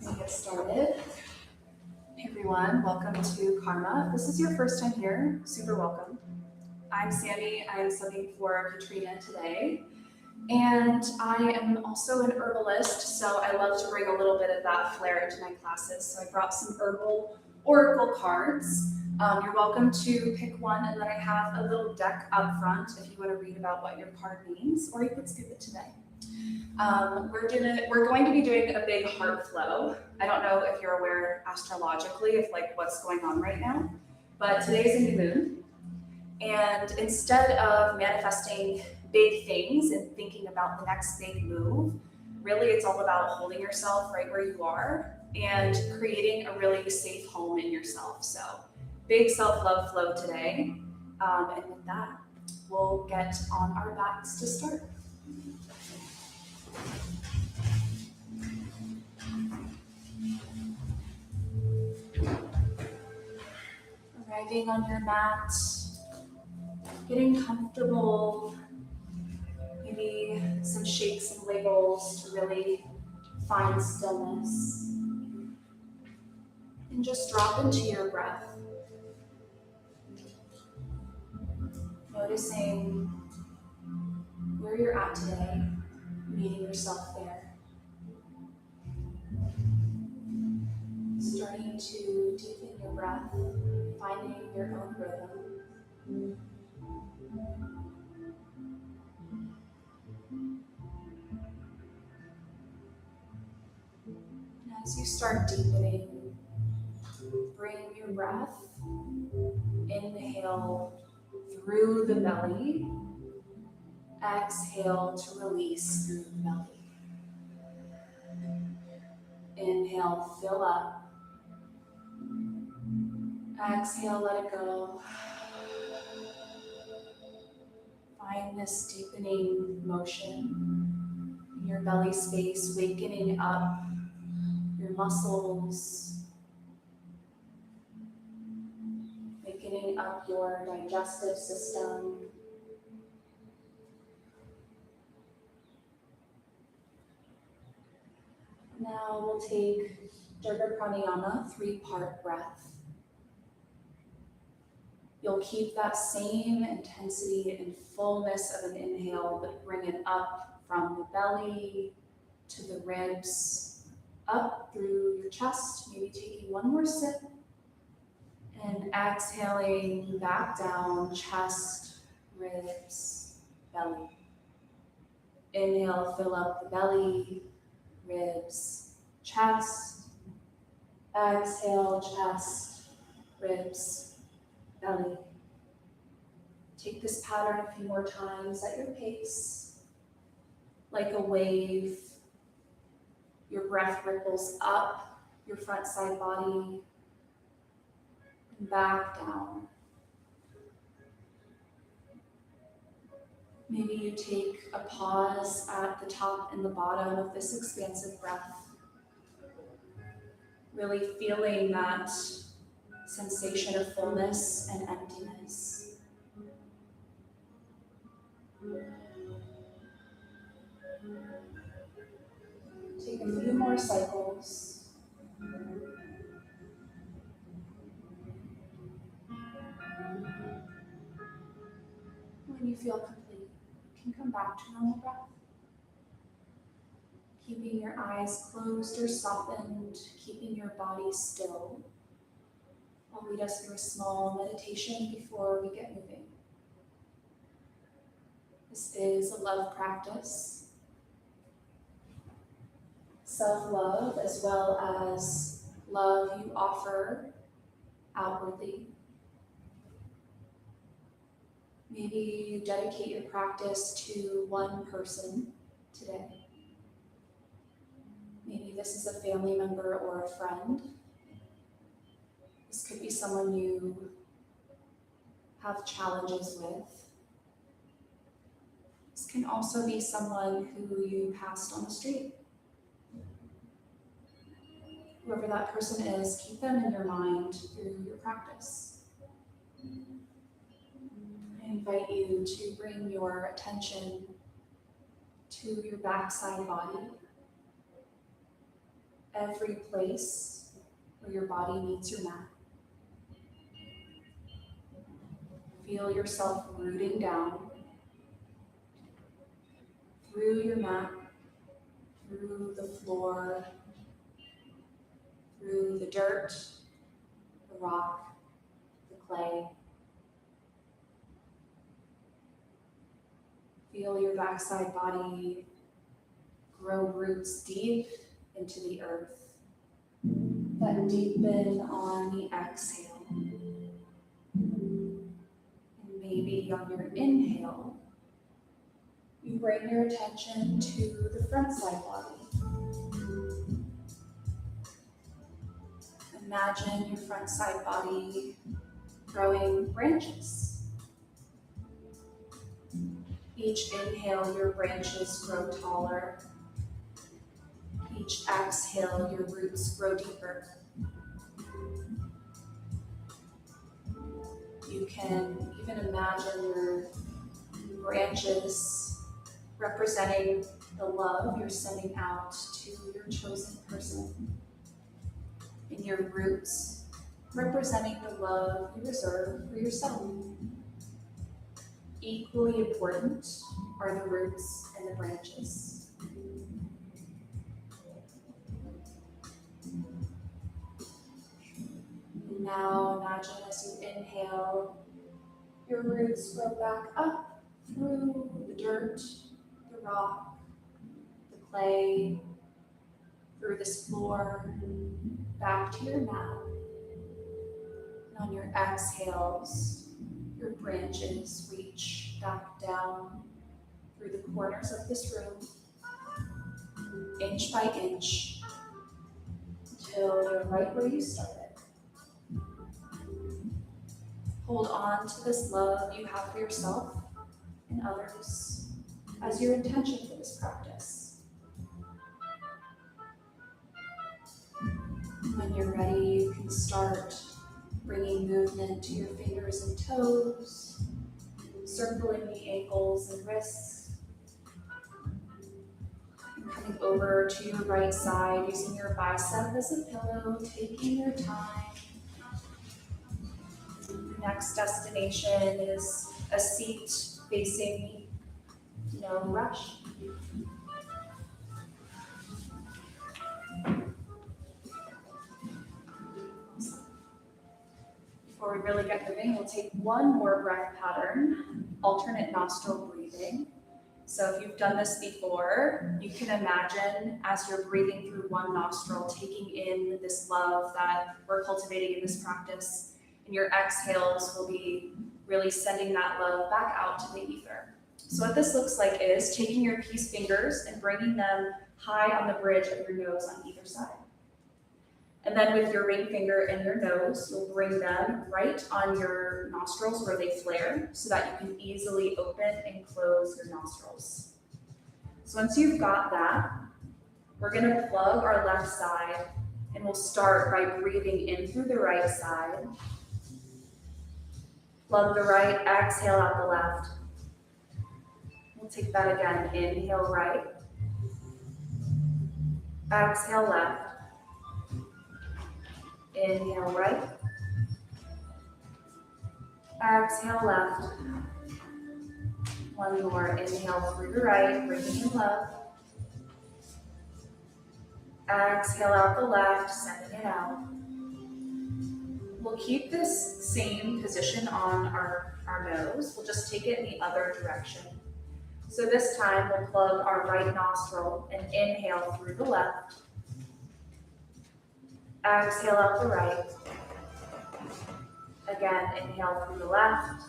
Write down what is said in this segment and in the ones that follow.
We'll get started. Hey everyone, welcome to Karma. If this is your first time here, super welcome. I'm Sami. I am subbing for Katrina today. And I am also an herbalist, so I love to bring a little bit of that flair into my classes. So I brought some herbal oracle cards. You're welcome to pick one, and then I have a little deck up front if you want to read about what your card means, or you could skip it today. We're going to be doing a big heart flow. I don't know if you're aware astrologically of like what's going on right now, but today's a new moon. And instead of manifesting big things and thinking about the next big move, really it's all about holding yourself right where you are and creating a really safe home in yourself. So big self-love flow today. And with that, we'll get on our backs to start. Arriving on your mat, getting comfortable, maybe some shakes and wiggles to really find stillness. And just drop into your breath. Noticing where you're at today, meeting yourself there. Starting to deepen your breath, finding your own rhythm. And as you start deepening, bring your breath, inhale through the belly, exhale to release through the belly. Inhale, fill up. Exhale, let it go. Find this deepening motion in your belly space, wakening up your muscles, wakening up your digestive system. Now we'll take Durga Pranayama, 3-part breath. You'll keep that same intensity and fullness of an inhale, but bring it up from the belly to the ribs, up through your chest, maybe taking one more sip, and exhaling back down, chest, ribs, belly. Inhale, fill up the belly, ribs, chest. Exhale, chest, ribs, belly. Take this pattern a few more times at your pace. Like a wave, your breath ripples up your front side body and back down. Maybe you take a pause at the top and the bottom of this expansive breath, really feeling that sensation of fullness and emptiness. Take a few more cycles. When you feel complete, you can come back to normal breath. Keeping your eyes closed or softened, keeping your body still. I'll lead us through a small meditation before we get moving. This is a love practice. Self-love as well as love you offer outwardly. Maybe you dedicate your practice to one person today. Maybe this is a family member or a friend. This could be someone you have challenges with. This can also be someone who you passed on the street. Whoever that person is, keep them in your mind through your practice. I invite you to bring your attention to your backside body. Every place where your body meets your mat. Feel yourself rooting down through your mat, through the floor, through the dirt, the rock, the clay. Feel your backside body grow roots deep into the earth that deepen on the exhale. And maybe on your inhale, you bring your attention to the front side body. Imagine your front side body growing branches. Each inhale, your branches grow taller. Each exhale, your roots grow deeper. You can even imagine your branches representing the love you're sending out to your chosen person. And your roots representing the love you reserve for yourself. Equally important are the roots and the branches. And now imagine as you inhale, your roots grow back up through the dirt, the rock, the clay, through this floor, back to your mat. And on your exhales, your branches reach back down through the corners of this room, inch by inch, until you're right where you started. Hold on to this love you have for yourself and others as your intention for this practice. When you're ready, you can start bringing movement to your fingers and toes, circling the ankles and wrists, and coming over to your right side, using your bicep as a pillow, taking your time. The next destination is a seat facing me, no rush. Before we really get moving, we'll take one more breath pattern, alternate nostril breathing. So if you've done this before, you can imagine as you're breathing through one nostril, taking in this love that we're cultivating in this practice, and your exhales will be really sending that love back out to the ether. So what this looks like is taking your peace fingers and bringing them high on the bridge of your nose on either side. And then with your ring finger and your nose, you'll bring them right on your nostrils where they flare so that you can easily open and close your nostrils. So once you've got that, we're going to plug our left side, and we'll start by breathing in through the right side. Plug the right, exhale out the left. We'll take that again. Inhale right, exhale left. Inhale right, exhale left. One more, inhale through the right, bringing in love. Exhale out the left, sending it out. We'll keep this same position on our nose. We'll just take it in the other direction. So this time we'll plug our right nostril and inhale through the left. Exhale out the right. Again, inhale through the left.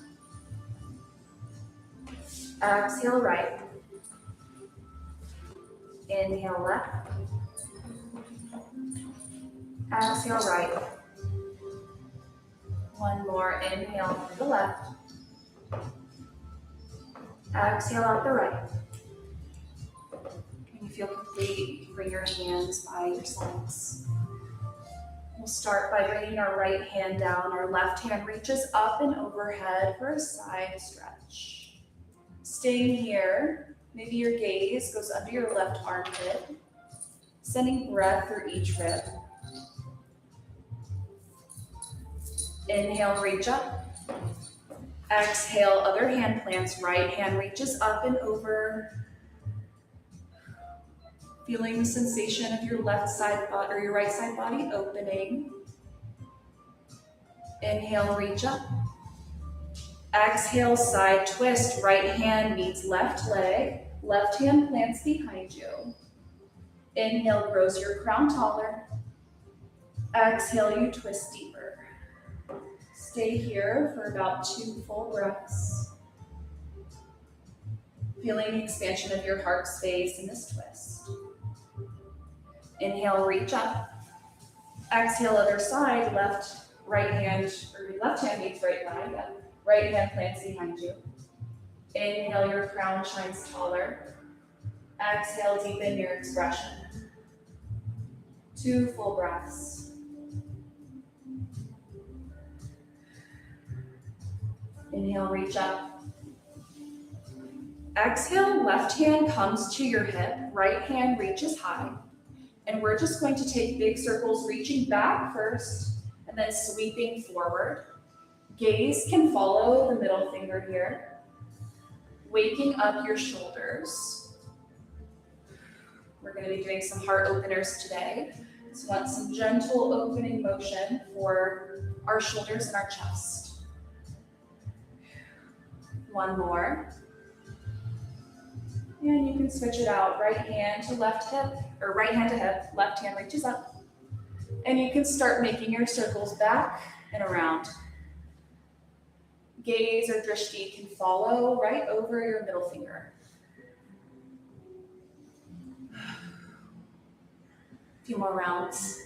Exhale right. Inhale left. Exhale right. One more, inhale through the left. Exhale out the right. When you feel complete, you can bring your hands by your sides. We'll start by bringing our right hand down. Our left hand reaches up and overhead for a side stretch. Staying here, maybe your gaze goes under your left armpit, sending breath through each rib. Inhale, reach up. Exhale, other hand plants. Right hand reaches up and over. Feeling the sensation of your left side body or your right side body opening. Inhale, reach up. Exhale, side twist. Right hand meets left leg. Left hand plants behind you. Inhale, grows your crown taller. Exhale, you twist deeper. Stay here for about 2 full breaths. Feeling the expansion of your heart space in this twist. Inhale, reach up. Exhale, other side, right hand meets right leg. Right hand plants behind you. Inhale, your crown shines taller. Exhale, deepen your expression. 2 full breaths. Inhale, reach up. Exhale, left hand comes to your hip, right hand reaches high. And we're just going to take big circles, reaching back first, and then sweeping forward. Gaze can follow the middle finger here. Waking up your shoulders. We're going to be doing some heart openers today. So want some gentle opening motion for our shoulders and our chest. One more. And you can switch it out. Right hand to left hip, or right hand to hip, left hand reaches up. And you can start making your circles back and around. Gaze or drishti can follow right over your middle finger. A few more rounds.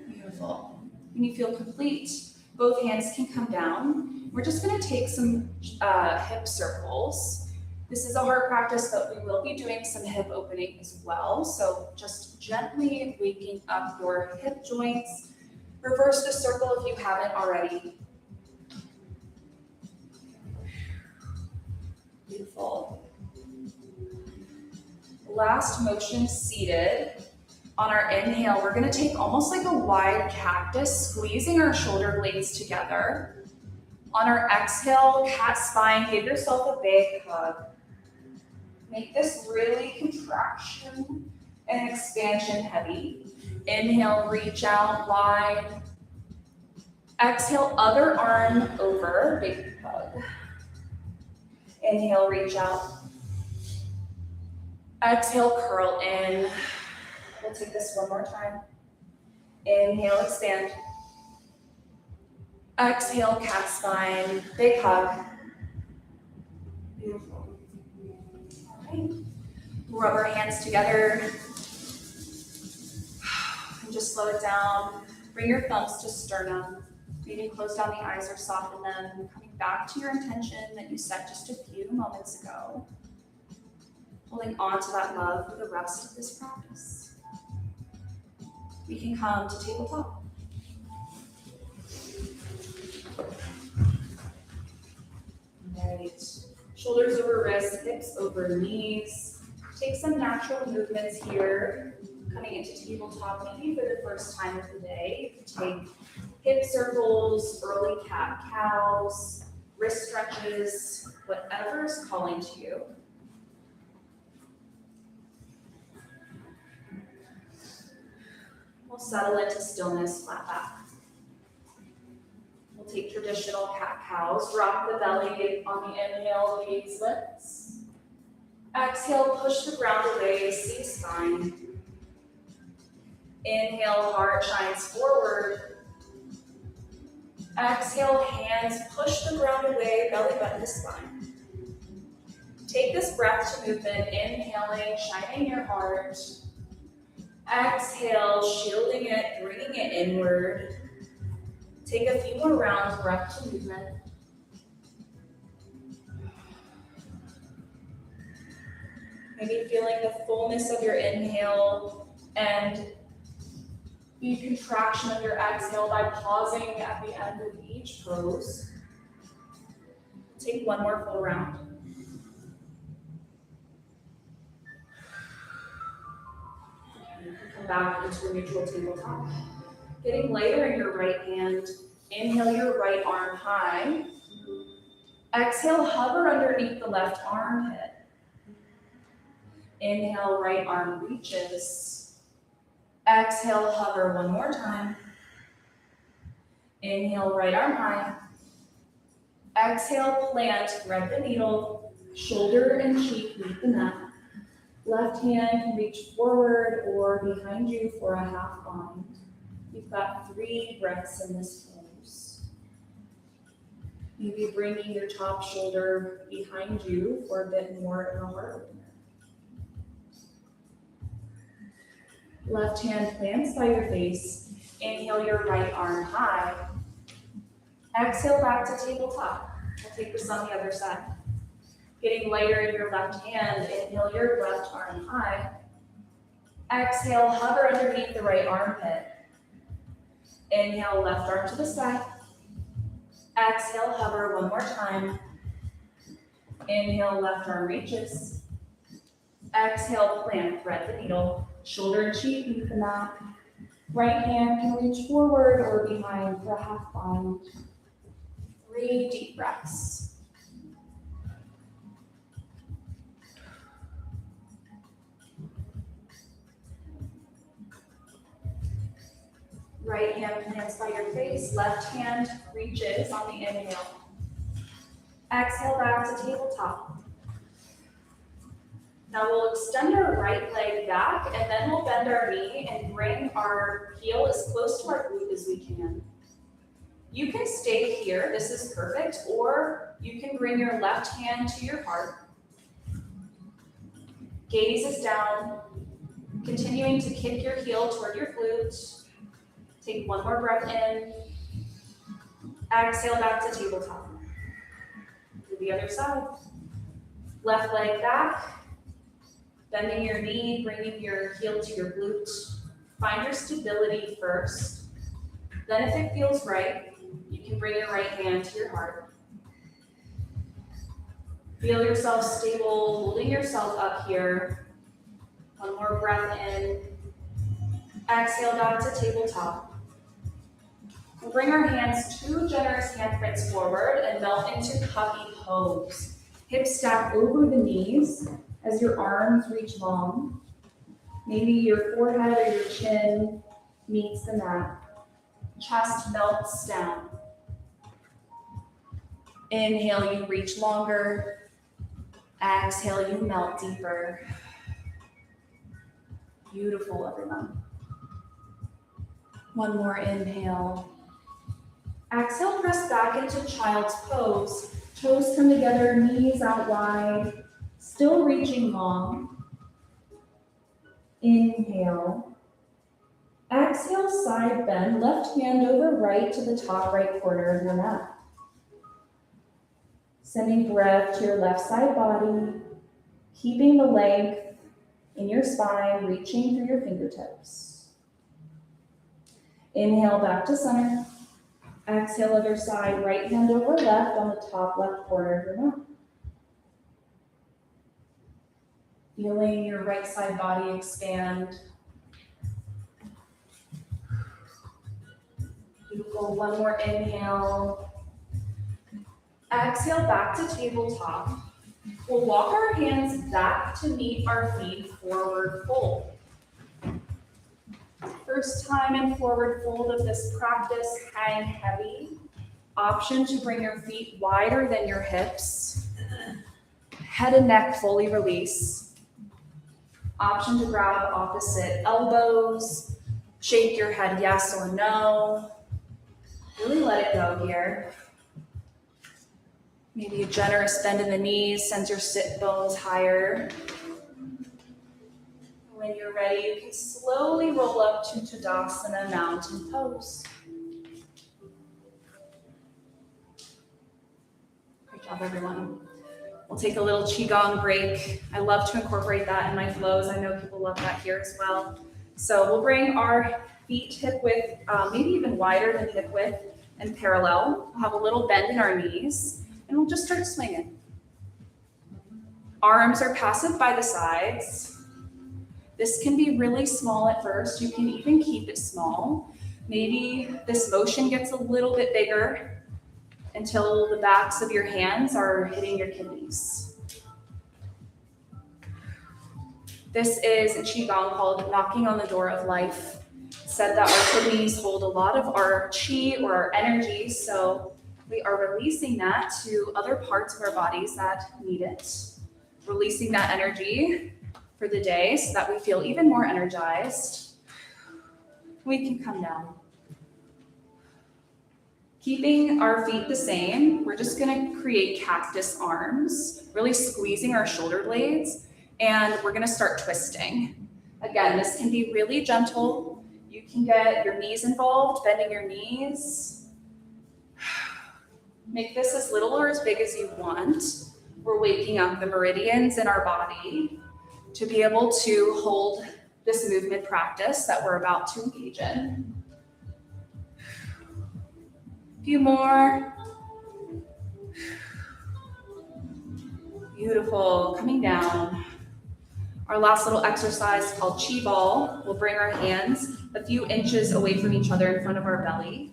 Beautiful. When you feel complete, both hands can come down. We're just going to take some hip circles. This is a heart practice, but we will be doing some hip opening as well. So just gently waking up your hip joints. Reverse the circle if you haven't already. Beautiful. Last motion, seated. On our inhale, we're going to take almost like a wide cactus, squeezing our shoulder blades together. On our exhale, cat spine, give yourself a big hug. Make this really contraction and expansion heavy. Inhale, reach out wide. Exhale, other arm over, big hug. Inhale, reach out. Exhale, curl in. We'll take this one more time. Inhale, expand. Exhale, cat spine, big hug. Beautiful. All right. Rub our hands together. And just slow it down. Bring your thumbs to sternum. Maybe close down the eyes or soften them. Coming back to your intention that you set just a few moments ago. Holding on to that love for the rest of this practice. We can come to tabletop. Right. Shoulders over wrists, hips over knees. Take some natural movements here. Coming into tabletop, maybe for the first time of the day. Take hip circles, early cat-cows. wrist stretches, whatever is calling to you. We'll settle into stillness, flat back. We'll take traditional cat-cows, rock the belly on the inhale, gaze lifts. Exhale, push the ground away, see spine. Inhale, heart shines forward. Exhale, hands push the ground away, belly button to spine. Take this breath to movement, inhaling, shining your heart. Exhale, shielding it, bringing it inward. Take a few more rounds, breath to movement. Maybe feeling the fullness of your inhale and the contraction of your exhale by pausing at the end of each pose. Take one more full round. You can come back into a neutral tabletop. Getting lighter in your right hand. Inhale your right arm high. Exhale, hover underneath the left armpit. Inhale, right arm reaches. Exhale, hover one more time. Inhale, right arm high. Exhale, plant, thread the needle, shoulder and cheek meet the mat. Left hand can reach forward or behind you for a half bind. You've got 3 breaths in this pose. Maybe bringing your top shoulder behind you for a bit more of a heart opener. Left hand plants by your face. Inhale your right arm high. Exhale back to tabletop. We'll take this on the other side. Getting lighter in your left hand, inhale your left arm high. Exhale, hover underneath the right armpit. Inhale, left arm to the side. Exhale, hover one more time. Inhale, left arm reaches. Exhale, plant, thread the needle. Shoulder and cheek meet the mat. Right hand can reach forward or behind for a half bind. 3 deep breaths. Right hand plants by your face, left hand reaches on the inhale. Exhale back to tabletop. Now we'll extend our right leg back and then we'll bend our knee and bring our heel as close to our glute as we can. You can stay here, this is perfect, or you can bring your left hand to your heart. Gaze is down, continuing to kick your heel toward your glute. Take one more breath in. Exhale back to tabletop. To the other side. Left leg back. Bending your knee, bringing your heel to your glute. Find your stability first. Then if it feels right, you can bring your right hand to your heart. Feel yourself stable, holding yourself up here. One more breath in. Exhale back to tabletop. We'll bring our hands 2 generous handprints forward and melt into puppy pose. Hips stack over the knees as your arms reach long. Maybe your forehead or your chin meets the mat. Chest melts down. Inhale, you reach longer. Exhale, you melt deeper. Beautiful, everyone. One more inhale. Exhale, press back into child's pose. Toes come together, knees out wide. Still reaching long. Inhale. Exhale, side bend, left hand over right to the top right corner of your mat. Sending breath to your left side body, keeping the length in your spine, reaching through your fingertips. Inhale back to center. Exhale, other side, right hand over left on the top left corner of your mat. Feeling your right side body expand. Beautiful, one more inhale. Exhale back to tabletop. We'll walk our hands back to meet our feet, forward fold. First time in forward fold of this practice, hang heavy. Option to bring your feet wider than your hips. Head and neck fully release. Option to grab opposite elbows. Shake your head yes or no. Really let it go here. Maybe a generous bend in the knees sends your sit bones higher. When you're ready, you can slowly roll up to Tadasana, mountain pose. Great job, everyone. We'll take a little Qigong break. I love to incorporate that in my flows. I know people love that here as well. So we'll bring our feet hip width, maybe even wider than hip width, and parallel. We'll have a little bend in our knees, and we'll just start swinging. Arms are passive by the sides. This can be really small at first. You can even keep it small. Maybe this motion gets a little bit bigger until the backs of your hands are hitting your kidneys. This is a Qigong called knocking on the door of life. It's said that our kidneys hold a lot of our Qi or our energy, so we are releasing that to other parts of our bodies that need it. Releasing that energy for the day so that we feel even more energized. We can come down. Keeping our feet the same, we're just gonna create cactus arms, really squeezing our shoulder blades, and we're gonna start twisting. Again, this can be really gentle. You can get your knees involved, bending your knees. Make this as little or as big as you want. We're waking up the meridians in our body to be able to hold this movement practice that we're about to engage in. A few more. Beautiful, coming down. Our last little exercise called Qi Ball. We'll bring our hands a few inches away from each other in front of our belly.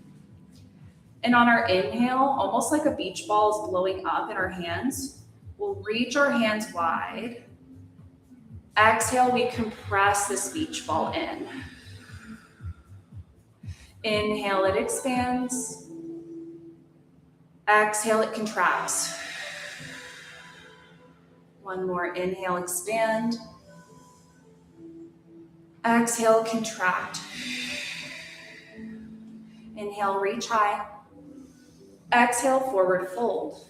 And on our inhale, almost like a beach ball is blowing up in our hands, we'll reach our hands wide. Exhale, we compress this beach ball in. Inhale, it expands. Exhale, it contracts. One more, inhale, expand. Exhale, contract. Inhale, reach high. Exhale, forward fold.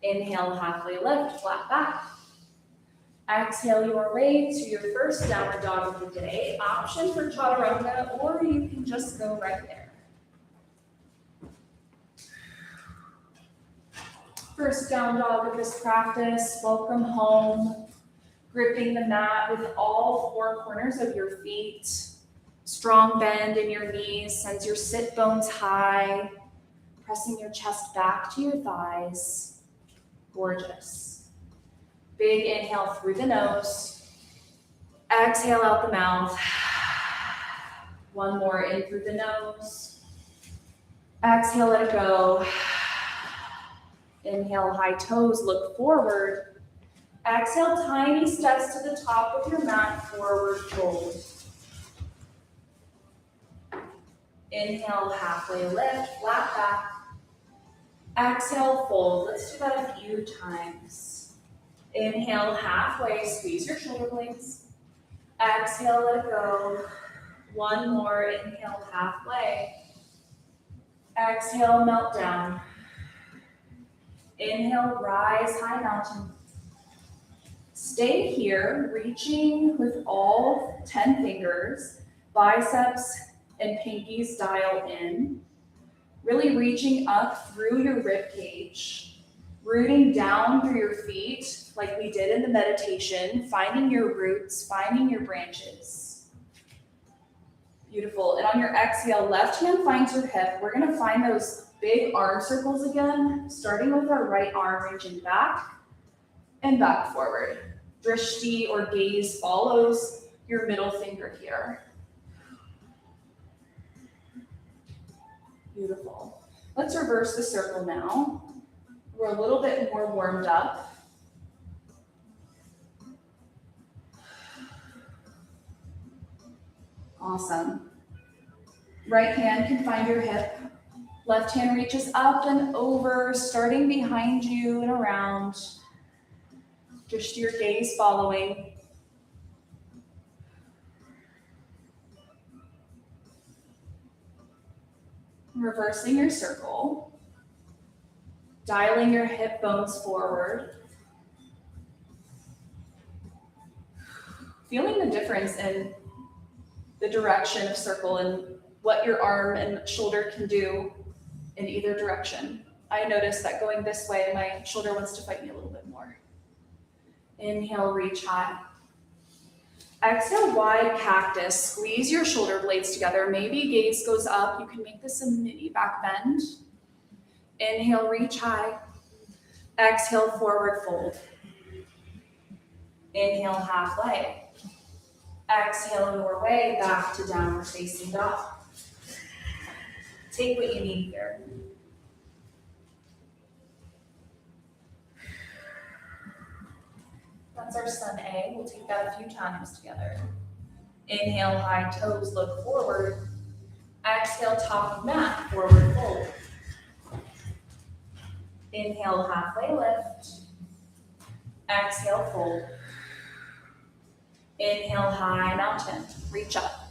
Inhale, halfway lift, flat back. Exhale your way to your first downward dog of the day. Option for chaturanga, or you can just go right there. First down dog of this practice, welcome home. Gripping the mat with all four corners of your feet. Strong bend in your knees, sends your sit bones high. Pressing your chest back to your thighs. Gorgeous. Big inhale through the nose. Exhale out the mouth. One more in through the nose. Exhale, let it go. Inhale, high toes, look forward. Exhale, tiny steps to the top of your mat, forward fold. Inhale, halfway lift, flat back. Exhale, fold. Let's do that a few times. Inhale, halfway, squeeze your shoulder blades. Exhale, let it go. One more, inhale, halfway. Exhale, melt down. Inhale, rise, high mountain. Stay here, reaching with all 10 fingers, biceps and pinkies dial in. Really reaching up through your rib cage, rooting down through your feet like we did in the meditation, finding your roots, finding your branches. Beautiful. And on your exhale, left hand finds your hip. We're gonna find those big arm circles again, starting with our right arm reaching back and back forward. Drishti or gaze follows your middle finger here. Beautiful. Let's reverse the circle now. We're a little bit more warmed up. Awesome. Right hand can find your hip. Left hand reaches up and over, starting behind you and around. Just your gaze following. Reversing your circle. Dialing your hip bones forward. Feeling the difference in the direction of circle and what your arm and shoulder can do in either direction. I noticed that going this way, my shoulder wants to fight me a little bit more. Inhale, reach high. Exhale, wide cactus. Squeeze your shoulder blades together. Maybe gaze goes up. You can make this a mini back bend. Inhale, reach high. Exhale, forward fold. Inhale, halfway. Exhale your way back to downward facing dog. Take what you need here. That's our sun A. We'll take that a few times together. Inhale, high toes, look forward. Exhale, top of mat, forward fold. Inhale, halfway lift. Exhale, fold. Inhale, high mountain, reach up.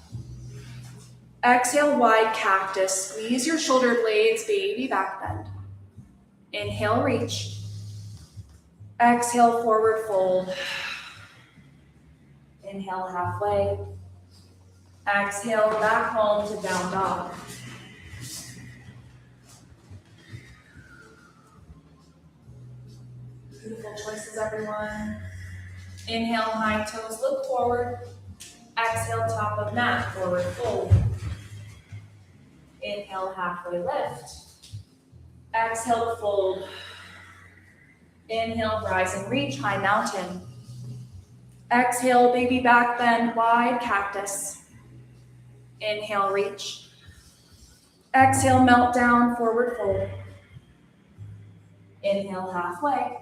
Exhale, wide cactus. Squeeze your shoulder blades, baby back bend. Inhale, reach. Exhale, forward fold. Inhale, halfway. Exhale, back home to down dog. Beautiful choices, everyone. Inhale, high toes, look forward. Exhale, top of mat, forward fold. Inhale, halfway lift. Exhale, fold. Inhale, rise and reach, high mountain. Exhale, baby back bend, wide cactus. Inhale, reach. Exhale, melt down, forward fold. Inhale, halfway.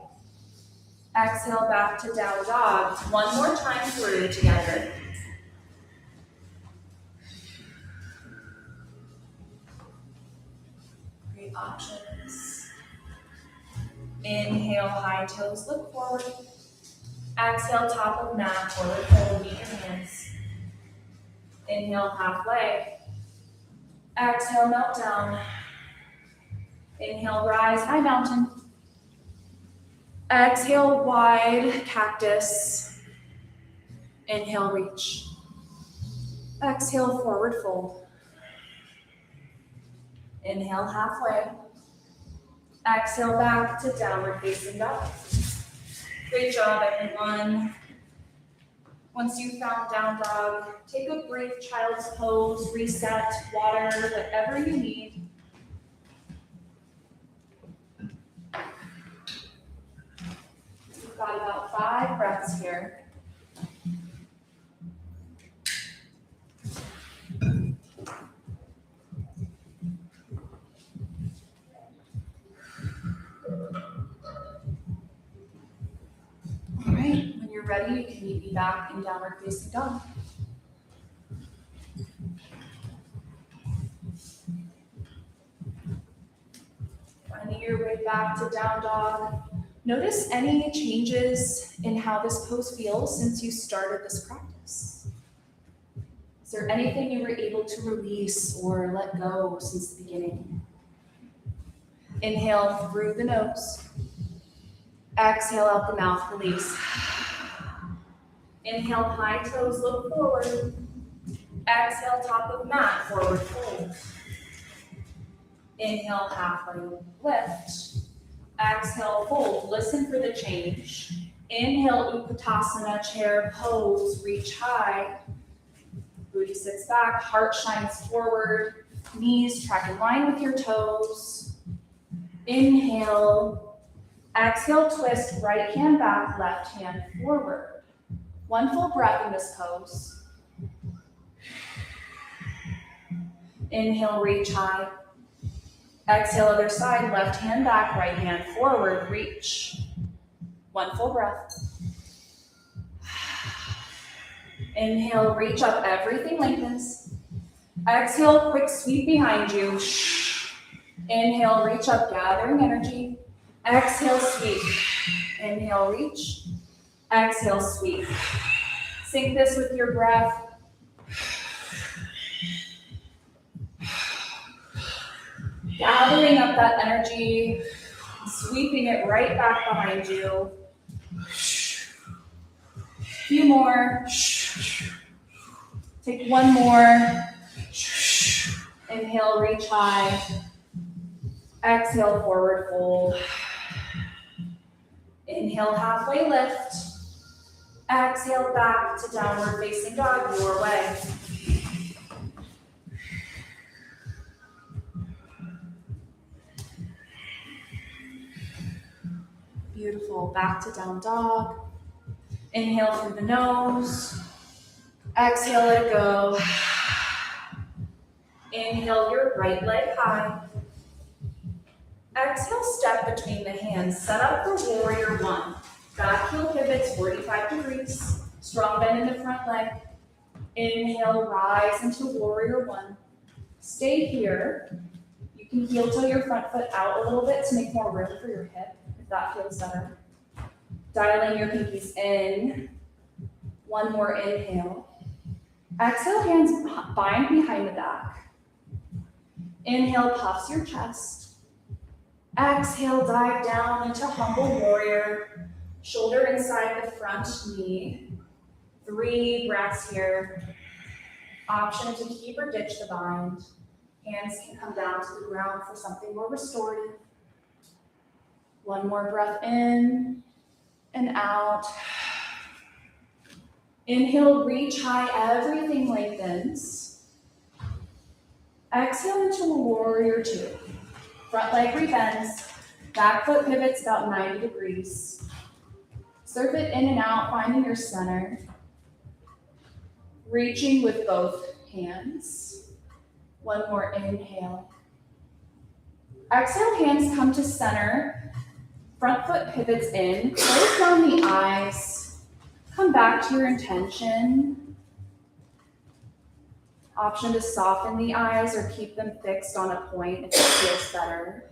Exhale, back to down dog. One more time through together. Great options. Inhale, high toes, look forward. Exhale, top of mat, forward fold, meet your hands. Inhale, halfway. Exhale, melt down. Inhale, rise, high mountain. Exhale, wide cactus. Inhale, reach. Exhale, forward fold. Inhale, halfway. Exhale, back to downward facing dog. Great job, everyone. Once you've found down dog, take a brief child's pose, reset, water, whatever you need. We've got about 5 breaths here. All right, when you're ready, you can meet me back in downward facing dog. Finding your way back to down dog. Notice any changes in how this pose feels since you started this practice. Is there anything you were able to release or let go since the beginning? Inhale through the nose. Exhale out the mouth, release. Inhale, high toes, look forward. Exhale, top of mat, forward fold. Inhale, halfway lift. Exhale, fold. Listen for the change. Inhale, Utkatasana, chair pose, reach high. Booty sits back, heart shines forward. Knees track in line with your toes. Inhale. Exhale, twist, right hand back, left hand forward. One full breath in this pose. Inhale, reach high. Exhale, other side, left hand back, right hand forward, reach. One full breath. Inhale, reach up, everything lengthens. Exhale, quick sweep behind you. Inhale, reach up, gathering energy. Exhale, sweep. Inhale, reach. Exhale, sweep. Sync this with your breath. Gathering up that energy, sweeping it right back behind you. A few more. Take one more. Inhale, reach high. Exhale, forward fold. Inhale, halfway lift. Exhale, back to downward facing dog, your way. Beautiful, back to down dog. Inhale through the nose. Exhale, let it go. Inhale your right leg high. Exhale, step between the hands. Set up for warrior one. Back heel pivots 45 degrees. Strong bend in the front leg. Inhale, rise into warrior one. Stay here. You can heel toe your front foot out a little bit to make more room for your hip, if that feels better. Dialing your pinkies in. One more inhale. Exhale, hands bind behind the back. Inhale, puffs your chest. Exhale, dive down into humble warrior. Shoulder inside the front knee. 3 breaths here. Option to keep or ditch the bind. Hands can come down to the ground for something more restorative. One more breath in and out. Inhale, reach high, everything lengthens. Exhale into a warrior two. Front leg rebends, back foot pivots about 90 degrees. Surf it in and out, finding your center. Reaching with both hands. One more inhale. Exhale, hands come to center. Front foot pivots in, close down the eyes. Come back to your intention. Option to soften the eyes or keep them fixed on a point if it feels better.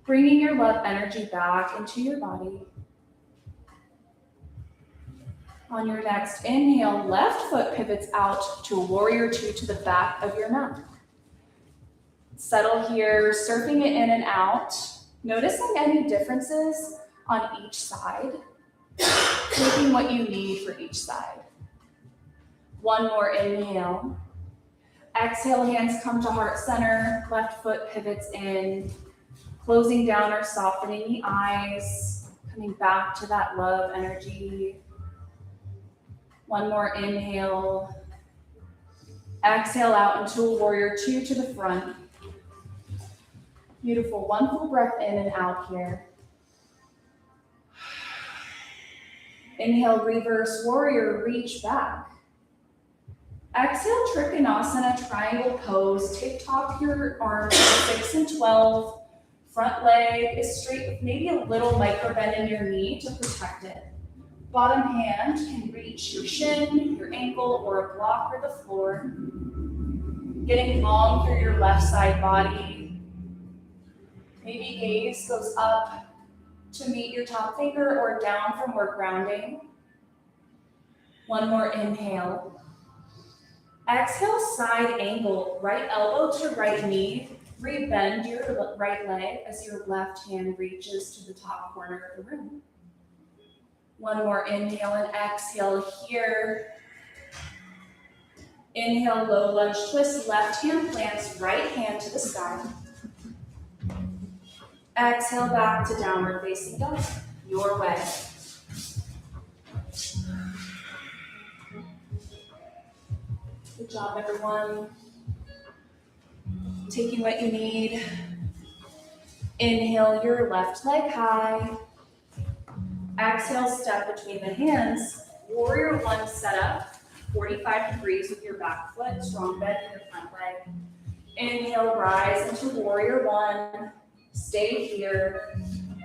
Bringing your love energy back into your body. On your next inhale, left foot pivots out to a warrior two to the back of your mat. Settle here, surfing it in and out. Noticing any differences on each side. Taking what you need for each side. One more inhale. Exhale, hands come to heart center. Left foot pivots in. Closing down or softening the eyes. Coming back to that love energy. One more inhale. Exhale out into a warrior two to the front. Beautiful. One full breath in and out here. Inhale, reverse warrior, reach back. Exhale, Trikonasana, triangle pose. TikTok your arms 6 and 12. Front leg is straight with maybe a little micro bend in your knee to protect it. Bottom hand can reach your shin, your ankle, or a block or the floor. Getting long through your left side body. Maybe gaze goes up to meet your top finger or down from where grounding. One more inhale. Exhale, side angle, right elbow to right knee. Rebend your right leg as your left hand reaches to the top corner of the room. One more inhale and exhale here. Inhale, low lunge twist, left hand plants, right hand to the sky. Exhale back to downward facing dog, your way. Good job, everyone. Taking what you need. Inhale your left leg high. Exhale, step between the hands. Warrior one setup, 45 degrees with your back foot, strong bend in your front leg. Inhale, rise into warrior one. Stay here.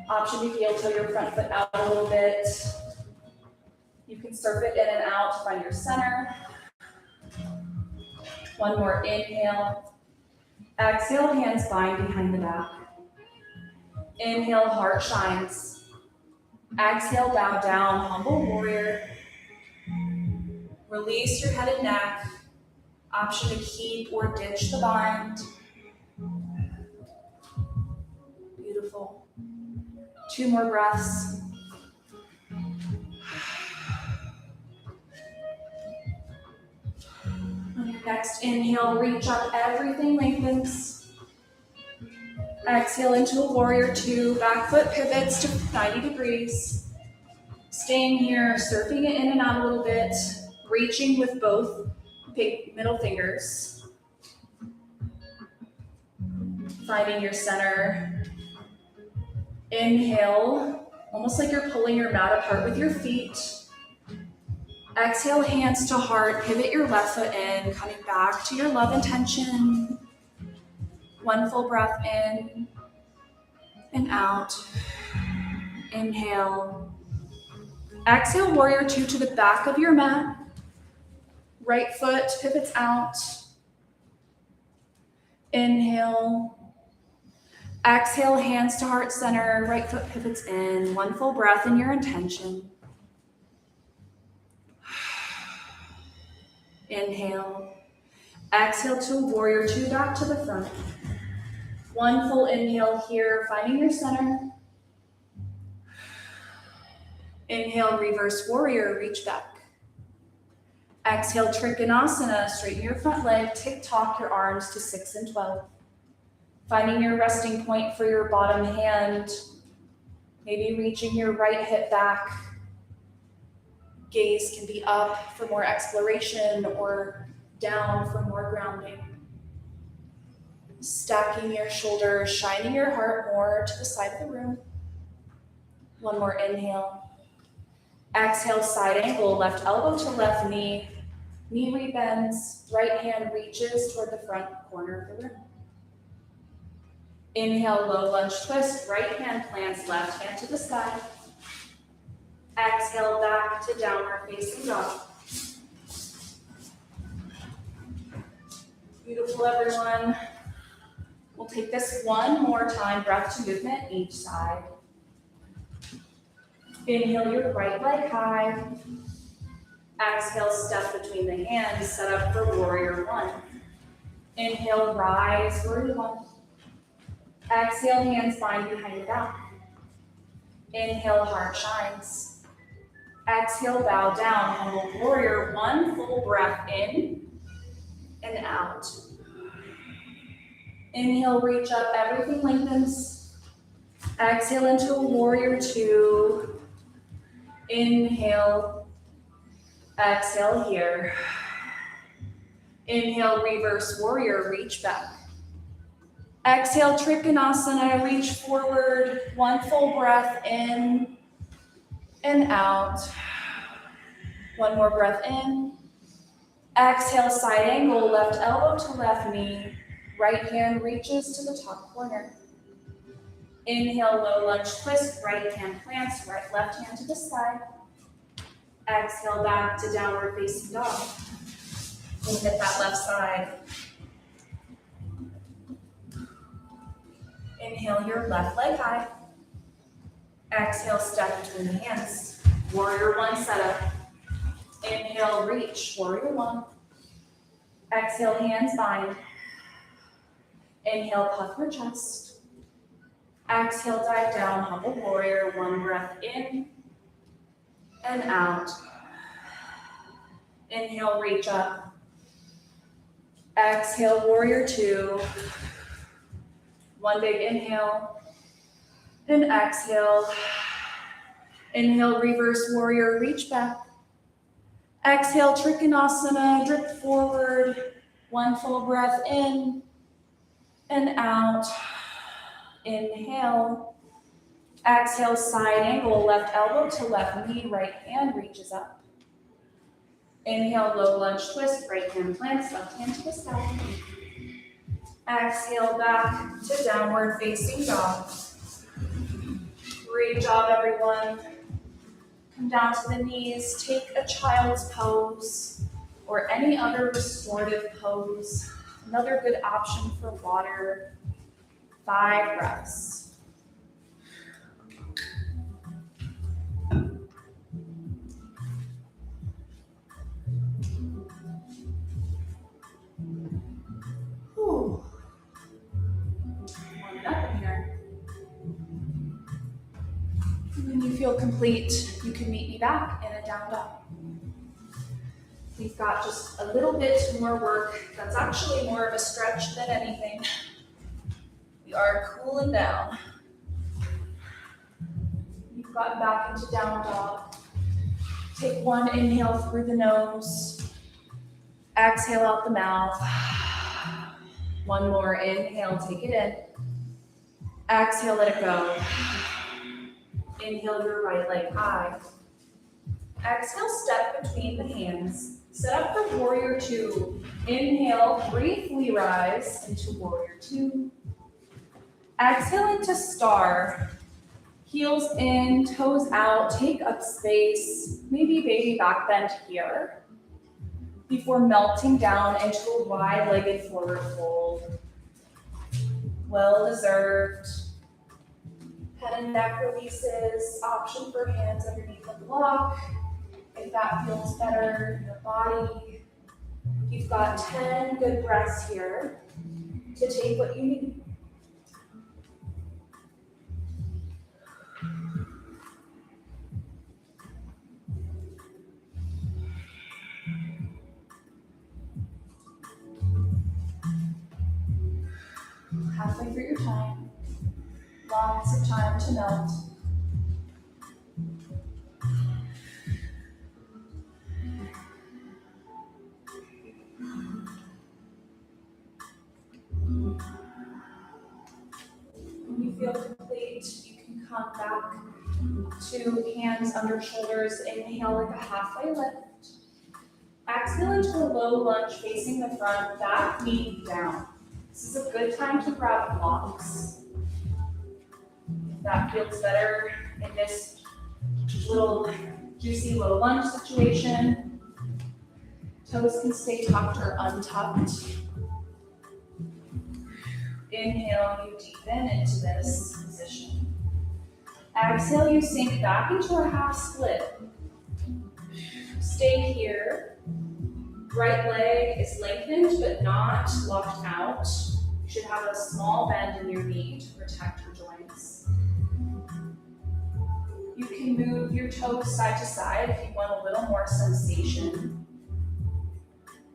Option to heel toe your front foot out a little bit. You can surf it in and out to find your center. One more inhale. Exhale, hands bind behind the back. Inhale, heart shines. Exhale, bow down, humble warrior. Release your head and neck. Option to keep or ditch the bind. Beautiful. 2 more breaths. On your next inhale, reach up, everything lengthens. Exhale into a warrior two, back foot pivots to 90 degrees. Staying here, surfing it in and out a little bit, reaching with both middle fingers. Finding your center. Inhale, almost like you're pulling your mat apart with your feet. Exhale, hands to heart, pivot your left foot in, coming back to your love intention. 1 full breath in and out. Inhale. Exhale, warrior two to the back of your mat. Right foot pivots out. Inhale. Exhale, hands to heart center, right foot pivots in. 1 full breath in your intention. Inhale. Exhale to warrior two, back to the front. 1 full inhale here, finding your center. Inhale, reverse warrior, reach back. Exhale, Trikonasana, straighten your front leg, tick-tock your arms to 6 and 12. Finding your resting point for your bottom hand, maybe reaching your right hip back. Gaze can be up for more exploration or down for more grounding. Stacking your shoulders, shining your heart more to the side of the room. 1 more inhale. Exhale, side angle, left elbow to left knee. Knee rebends, right hand reaches toward the front corner of the room. Inhale, low lunge twist, right hand plants, left hand to the sky. Exhale, back to downward facing dog. Beautiful, everyone. We'll take this 1 more time, breath to movement each side. Inhale your right leg high. Exhale, step between the hands, set up for warrior one. Inhale, rise, warrior one. Exhale, hands bind behind your back. Inhale, heart shines. Exhale, bow down, humble warrior. 1 full breath in and out. Inhale, reach up, everything lengthens. Exhale into a warrior two. Inhale, exhale here. Inhale, reverse warrior, reach back. Exhale, Trikonasana, reach forward. 1 full breath in and out. 1 more breath in. Exhale, side angle, left elbow to left knee. Right hand reaches to the top corner. Inhale, low lunge twist, right hand plants, left hand to the side. Exhale, back to downward facing dog. We'll hit that left side. Inhale your left leg high. Exhale, step between the hands. Warrior one setup. Inhale, reach, warrior one. Exhale, hands bind. Inhale, puff your chest. Exhale, dive down, humble warrior. 1 breath in and out. Inhale, reach up. Exhale, warrior two. 1 big inhale and exhale. Inhale, reverse warrior, reach back. Exhale, Trikonasana, drift forward. 1 full breath in and out. Inhale. Exhale, side angle, left elbow to left knee, right hand reaches up. Inhale, low lunge twist, right hand plants, left hand to the side. Exhale back to downward facing dog. Great job, everyone. Come down to the knees, take a child's pose or any other restorative pose. Another good option for water. 5 breaths. Whew. Warm it up in here. When you feel complete, you can meet me back in a down dog. We've got just a little bit more work. That's actually more of a stretch than anything. We are cooling down. You've gotten back into down dog. Take one inhale through the nose. Exhale out the mouth. One more inhale, take it in. Exhale, let it go. Inhale your right leg high. Exhale, step between the hands. Set up for warrior 2. Inhale, briefly rise into warrior 2. Exhale into star. Heels in, toes out, take up space. Maybe baby back bend here. Before melting down into a wide-legged forward fold. Well deserved. Head and neck releases. Option for hands underneath the block. If that feels better in your body. You've got 10 good breaths here to take what you need. Halfway through your time. Lots of time to melt. When you feel complete, you can come back to hands under shoulders. Inhale like a halfway lift. Exhale into a low lunge facing the front, back knee down. This is a good time to grab blocks. If that feels better in this little juicy low lunge situation, toes can stay tucked or untucked. Inhale, you deepen into this position. Exhale, you sink back into a half split. Stay here. Right leg is lengthened but not locked out. You should have a small bend in your knee to protect your joints. You can move your toes side to side if you want a little more sensation.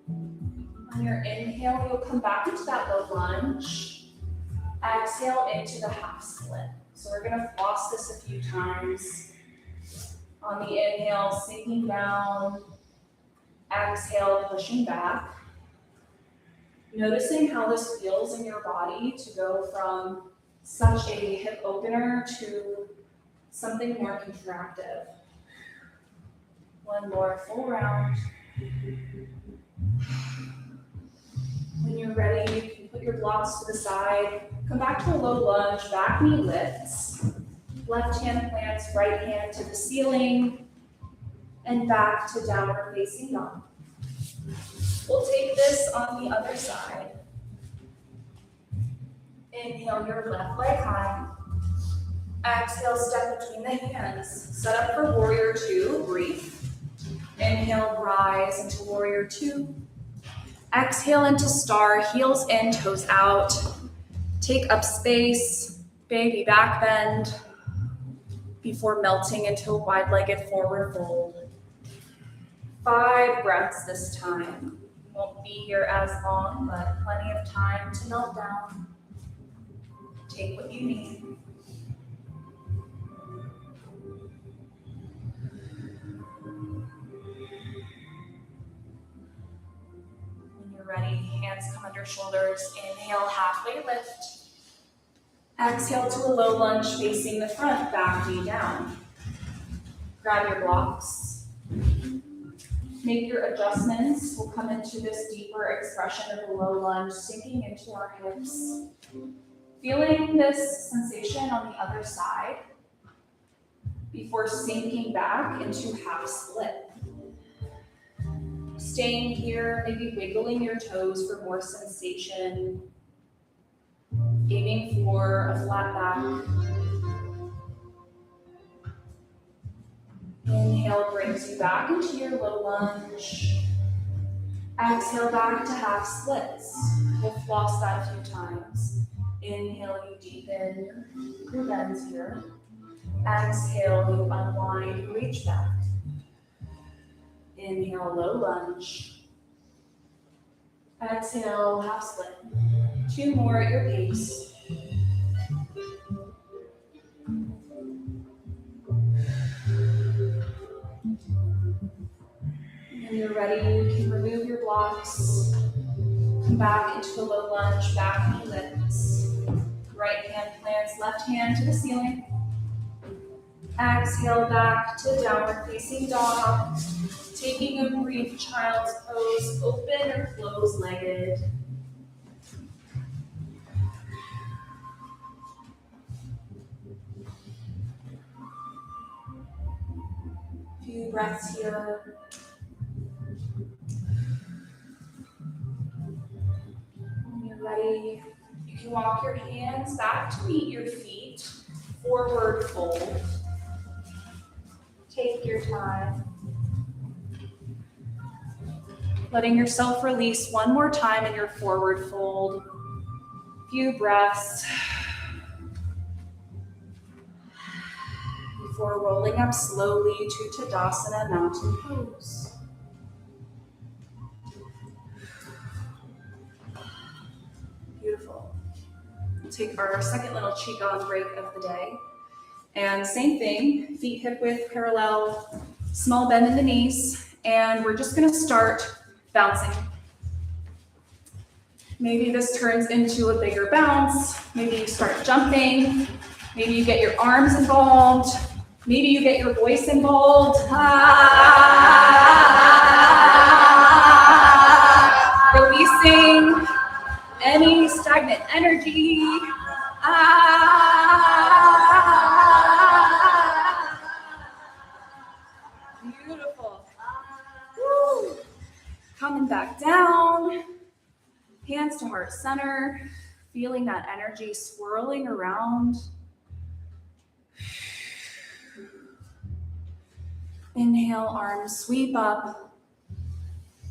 On your inhale, you'll come back into that low lunge. Exhale into the half split. So we're gonna floss this a few times. On the inhale, sinking down. Exhale, pushing back. Noticing how this feels in your body to go from such a hip opener to something more contractive. One more full round. When you're ready, you can put your blocks to the side. Come back to a low lunge, back knee lifts. Left hand plants, right hand to the ceiling. And back to downward facing dog. We'll take this on the other side. Inhale your left leg high. Exhale, step between the hands. Set up for warrior 2, breathe. Inhale, rise into warrior 2. Exhale into star, heels in, toes out. Take up space, baby back bend. Before melting into a wide-legged forward fold. 5 breaths this time. Won't be here as long, but plenty of time to melt down. Take what you need. When you're ready, hands come under shoulders. Inhale, halfway lift. Exhale to a low lunge facing the front, back knee down. Grab your blocks. make your adjustments. We'll come into this deeper expression of the low lunge, sinking into our hips. Feeling this sensation on the other side before sinking back into half split. Staying here, maybe wiggling your toes for more sensation. Aiming for a flat back. Inhale brings you back into your low lunge. Exhale back to half splits. We'll floss that a few times. Inhale, you deepen your bends here. Exhale, you unwind, reach back. Inhale, low lunge. Exhale, half split. 2 more at your pace. When you're ready, you can remove your blocks. Come back into the low lunge, back knee lifts. Right hand plants, left hand to the ceiling. Exhale back to downward facing dog. Taking a brief child's pose, open or close-legged. Few breaths here. When you're ready, you can walk your hands back to meet your feet. Forward fold. Take your time. Letting yourself release one more time in your forward fold. Few breaths. Before rolling up slowly to Tadasana, mountain pose. Beautiful. We'll take our second little Qigong break of the day. And same thing, feet hip width parallel, small bend in the knees, and we're just gonna start bouncing. Maybe this turns into a bigger bounce. Maybe you start jumping. Maybe you get your arms involved. Maybe you get your voice involved. Releasing any stagnant energy. Beautiful. Woo. Coming back down. Hands to heart center. Feeling that energy swirling around. Inhale, arms sweep up.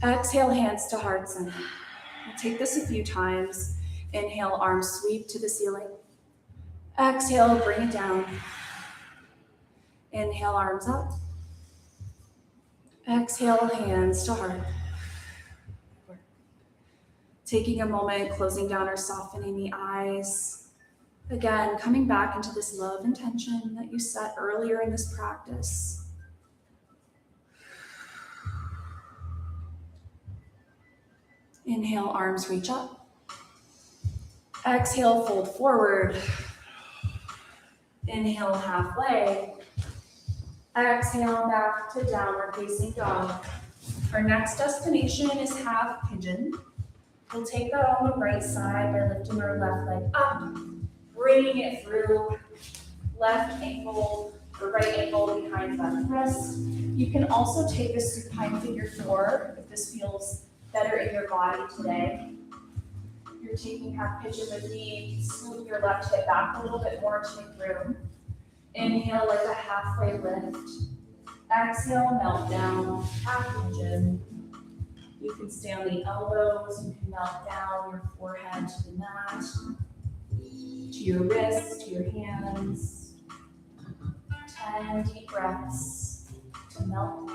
Exhale, hands to heart center. We'll take this a few times. Inhale, arms sweep to the ceiling. Exhale, bring it down. Inhale, arms up. Exhale, hands to heart. Taking a moment, closing down or softening the eyes. Again, coming back into this love intention that you set earlier in this practice. Inhale, arms reach up. Exhale, fold forward. Inhale, halfway. Exhale, back to downward facing dog. Our next destination is half pigeon. We'll take that on the right side by lifting our left leg up, bringing it through left ankle or right ankle behind left wrist. You can also take a supine figure 4 if this feels better in your body today. You're taking half pigeon with me. Scoop your left hip back a little bit more to make room. Inhale like a halfway lift. Exhale, melt down, half pigeon. You can stay on the elbows. You can melt down your forehead to the mat, to your wrists, to your hands. 10 deep breaths to melt.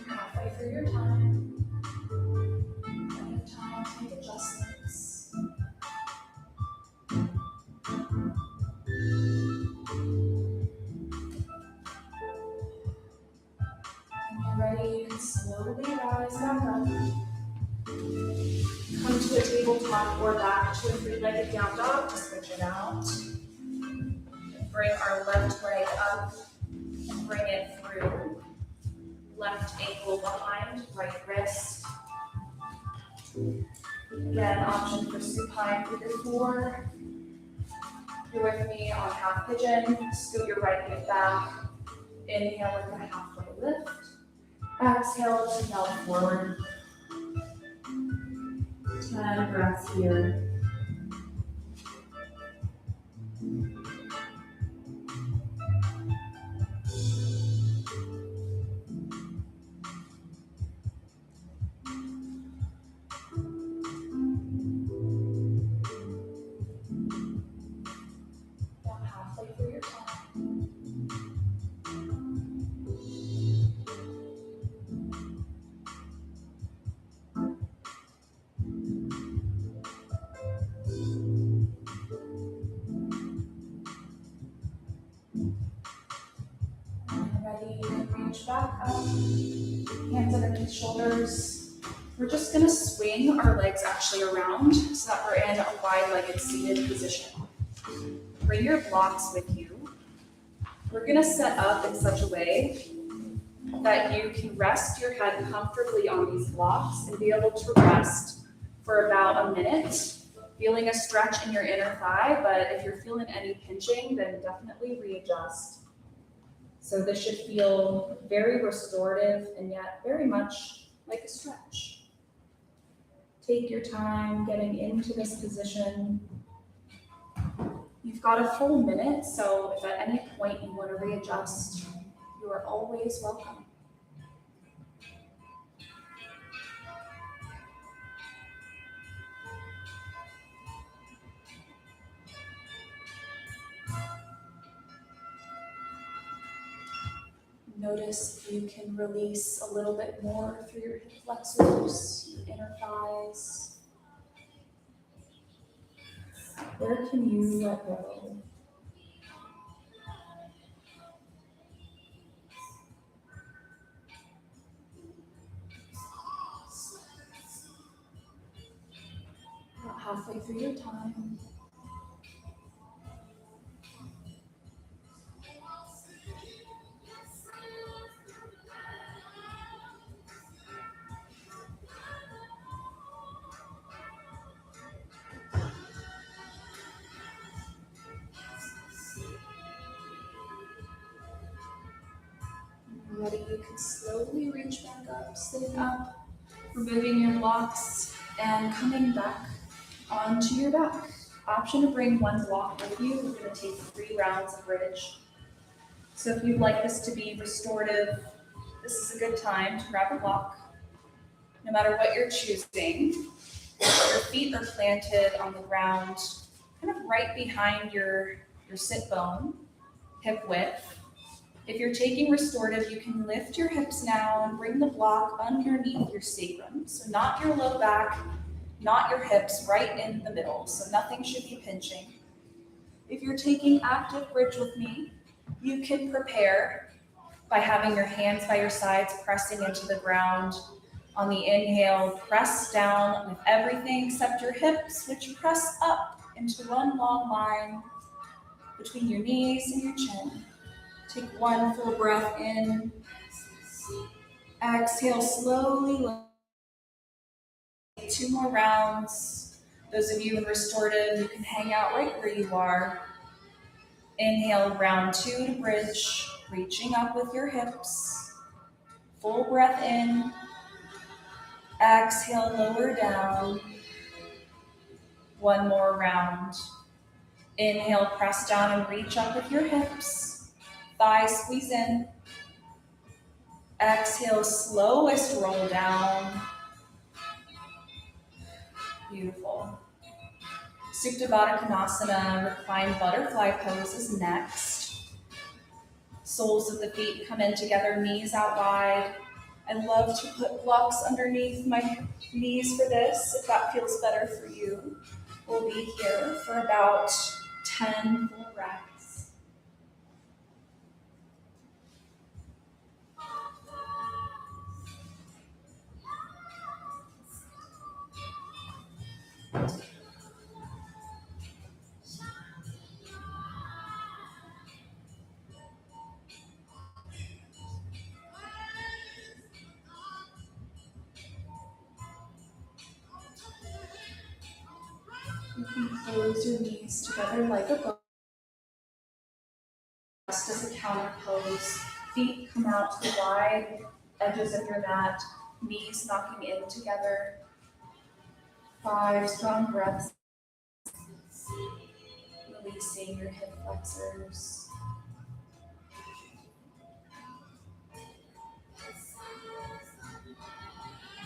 Halfway through your time. Take time to make adjustments. When you're ready, you can slowly to tabletop or back to a three-legged down dog to switch it out. Bring our left leg up and bring it through. Left ankle behind, right wrist. Again, option for supine figure four. You're with me on half pigeon. Scoot your right hip back. Inhale with a halfway lift. Exhale to melt forward. 10 breaths here. Down halfway through your time. Ready to reach back up. Hands underneath shoulders. We're just going to swing our legs actually around so that we're in a wide-legged seated position. Bring your blocks with you. We're going to set up in such a way that you can rest your head comfortably on these blocks and be able to rest for about a minute, feeling a stretch in your inner thigh, but if you're feeling any pinching, then definitely readjust. So this should feel very restorative and yet very much like a stretch. Take your time getting into this position. You've got a full minute, so if at any point you want to readjust, you are always welcome. Notice if you can release a little bit more through your hip flexors, your inner thighs. Where can you let go? About halfway through your time. Ready, you can slowly reach back up, sitting up, removing your blocks, and coming back onto your back. Option to bring one block with you. We're going to take 3 rounds of bridge. So if you'd like this to be restorative, this is a good time to grab a block. No matter what you're choosing, your feet are planted on the ground, kind of right behind your sit bone, hip width. If you're taking restorative, you can lift your hips now and bring the block underneath your sacrum. So not your low back, not your hips, right in the middle. So nothing should be pinching. If you're taking active bridge with me, you can prepare by having your hands by your sides, pressing into the ground. On the inhale, press down with everything except your hips, which press up into one long line between your knees and your chin. Take 1 full breath in. Exhale slowly. 2 more rounds. Those of you in restorative, you can hang out right where you are. Inhale, round 2 to bridge, reaching up with your hips. Full breath in. Exhale, lower down. 1 more round. Inhale, press down and reach up with your hips. Thighs squeeze in. Exhale, slowest roll down. Beautiful. Supta Baddha Konasana, reclined butterfly pose is next. Soles of the feet come in together, knees out wide. I love to put blocks underneath my knees for this, if that feels better for you. We'll be here for about 10 full breaths. You can close your knees together like a bow, just as a counter pose. Feet come out to the wide edges of your mat, knees knocking in together. 5 strong breaths, releasing your hip flexors.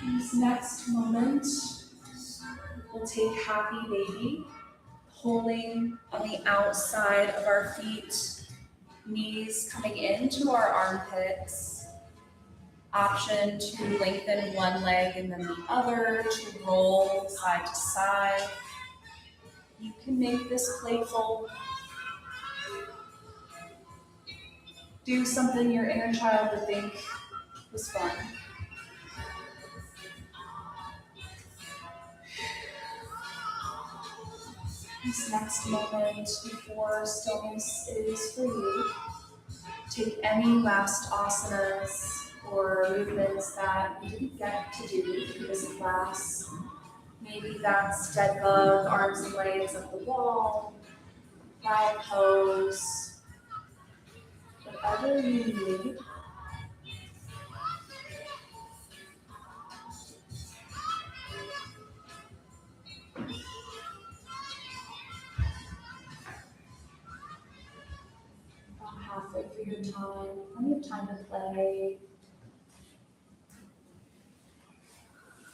This next moment, we'll take happy baby, pulling on the outside of our feet, knees coming into our armpits. Option to lengthen one leg and then the other, to roll side to side. You can make this playful. Do something your inner child would think was fun. This next moment before stillness is for you. Take any last asanas or movements that you didn't get to do because of class. Maybe that's dead bug, arms and legs up the wall, cow pose, whatever you need. About halfway through your time, plenty of time to play.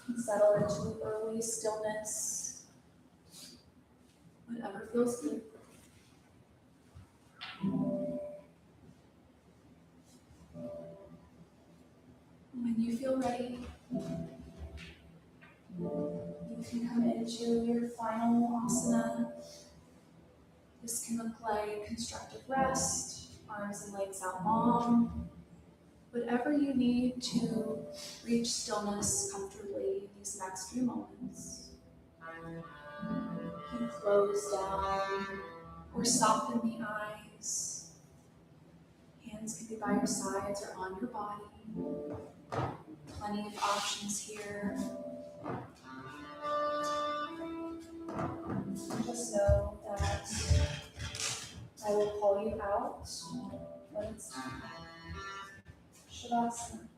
And settle into early stillness, whatever feels good. When you feel ready, you can come into your final asana. This can look like constructive rest, arms and legs out long, whatever you need to reach stillness comfortably in these next few moments. You can close down or soften the eyes. Hands can be by your sides or on your body. Plenty of options here. Just know that I will call you out when it's time. Shavasana.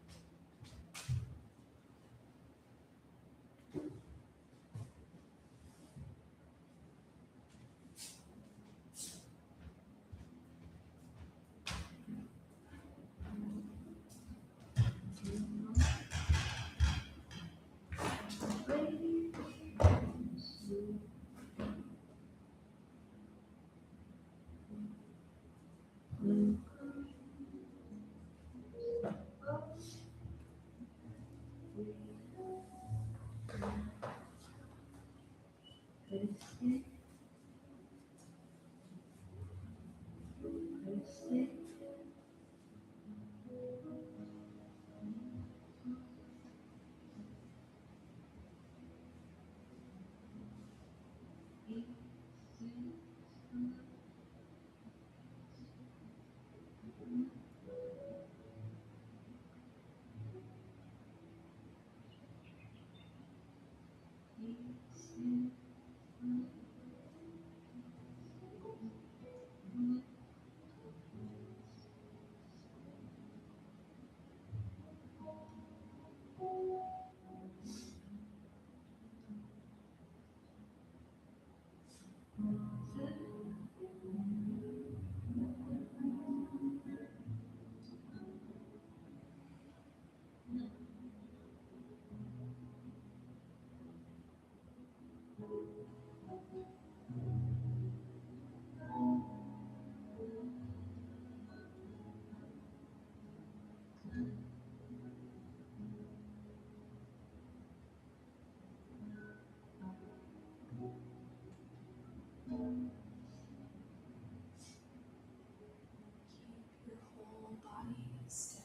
Keep your whole body still.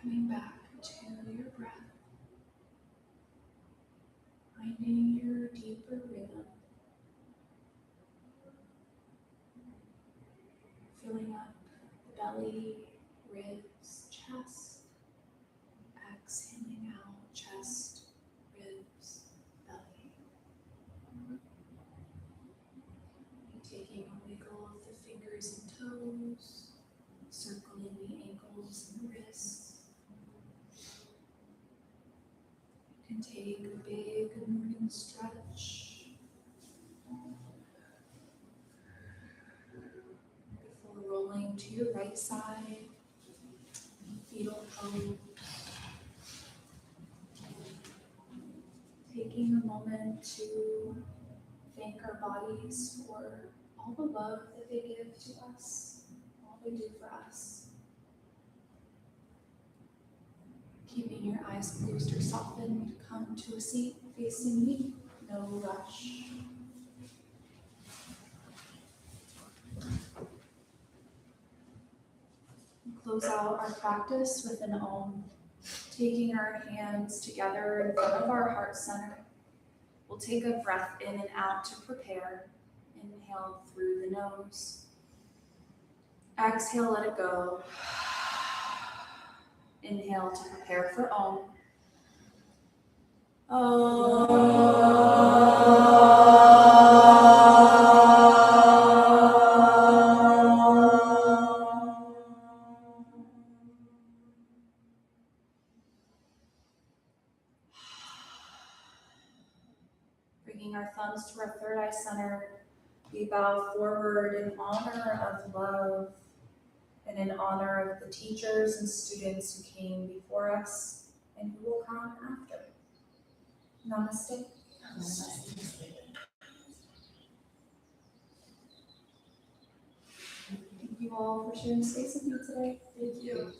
Coming back to your breath. Finding your deeper rhythm. Filling up the belly, ribs, chest. Exhaling out, chest, ribs, belly. And taking a wiggle of the fingers and toes, circling the ankles and the wrists. You can take a big morning stretch before rolling to your right side, fetal pose. Taking a moment to thank our bodies for all the love that they give to us, all they do for us. Keeping your eyes closed or softened, come to a seat facing me, no rush. Close out our practice with an Om, taking our hands together in front of our heart center. We'll take a breath in and out to prepare. Inhale through the nose. Exhale, let it go. Inhale to prepare for Om. Bringing our thumbs to our third eye center, we bow forward in honor of love and in honor of the teachers and students who came before us and who will come after. Namaste. Namaste. Thank you all for sharing space with me today. Thank you.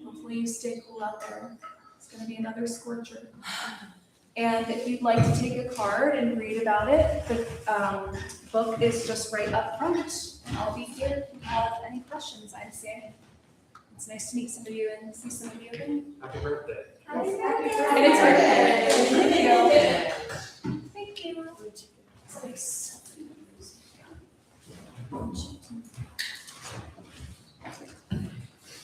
Hopefully you stay cool out there. It's going to be another scorcher. And if you'd like to take a card and read about it, the book is just right up front. And I'll be here if you have any questions. I'm Sami. It's nice to meet some of you and see some of you again. Happy birthday. Happy birthday. And it's birthday. Thank you. Thank you.